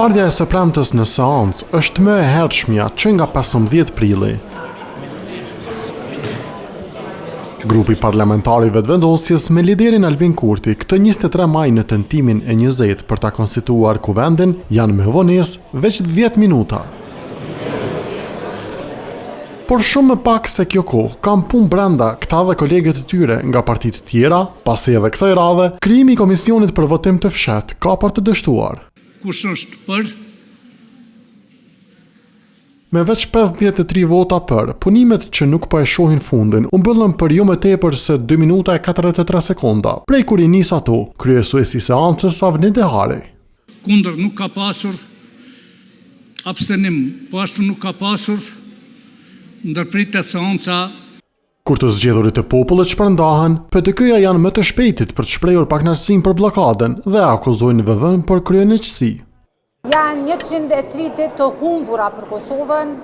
Ardha e së premtes në seancë është më e hershmja që nga 15 prilli. Grupi parlamentar i vetëvendosjes me liderin Albin Kurti këtë 23 maj në tentimin e 20 për ta konstituar kuvendin janë me vonesë veç 10 minuta. Por shumë më pak se kjo kohë kam punë brenda këta dhe kolegët e tyre nga partitë tjera, pasi edhe kësaj radhe, krijimi i komisionit për votim të fshehtë ka për të dështuar. Kush është për? Me veç 53 vota për, punimet që nuk po e shohin fundin, u mbyllën për jo më tepër se 2 minuta e 43 sekonda, prej kur i nis ato, kryesuesi i seancës Avni Dehari. Kundër nuk ka pasur, abstenim, po ashtu nuk ka pasur, ndërpritet seanca. Kur të zgjedhurit e popullit shpërndahen, PDK-ja janë më të shpejtit për të shprehur pakënaqësinë për bllokadën dhe akuzojnë VV-n për kryenëqësi. Janë 103 ditë të humbura për Kosovën,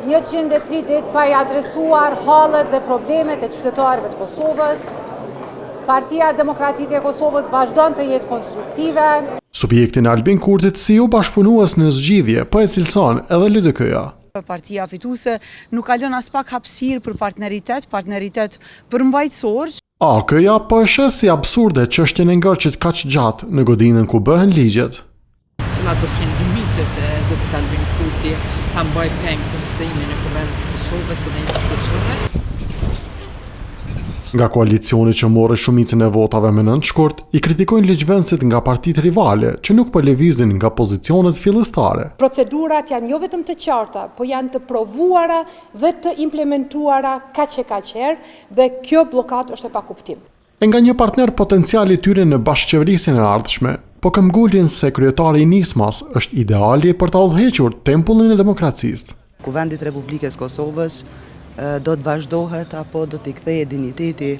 103 ditë pa i adresuar hallet dhe problemet e qytetarëve të Kosovës. Partia Demokratike e Kosovës vazhdon të jetë konstruktive. Subjektin Albin Kurtit si u bashkëpunues në zgjidhje, po e cilëson edhe LDK-ja. Partia fituese nuk ka lënë as pak hapësirë për partneritet përmbajtësor. AK-ja po e shes si absurde çështjen e ngërçit kaq gjatë në godinën ku bëhen ligjet. Cilat do të jenë limitet e zotit Albin Kurti ta mbaj peng konstituimin e Kuvendit të Kosovës dhe institucionet. Nga koalicioni që morë shumicën e votave me nëntshkurt, i kritikojnë ligjvendësit nga partitë rivale që nuk po lëvizin nga pozicionet fillestare. Procedurat janë jo vetëm të qarta, po janë të provuara dhe të implementuara kaq herë dhe kjo blokadë është e pakuptim. E nga një partner potencial i tyre në bashkëqeverisjen e ardhshme, po këmbgulin se kryetari i nismas është ideali për ta udhëhequr tempullin e demokracisë. Kuvendi i Republikës Kosovës do të vazhdohet apo do t'i kthejë dinjiteti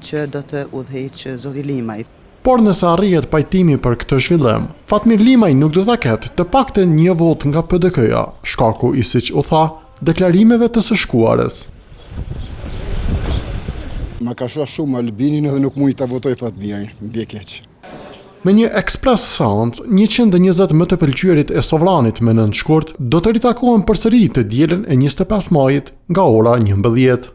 që do të udhëheqë zoti Limaj. Por nëse arrihet pajtimi për këtë zhvillim, Fatmir Limaj nuk do ta ketë të paktën një vot nga PDK-ja, shkaku i siç u tha, deklarimeve të së shkuarës. Ma ka shoh shumë Albinin edhe nuk mund ta votoj Fatmirin, mbie keq. Me një ekspres seancë, 120 më të pëlqyerit e Sovranit me nëntshkurt do të ritakohen përsëri të dielën e 25 majit nga ora 11.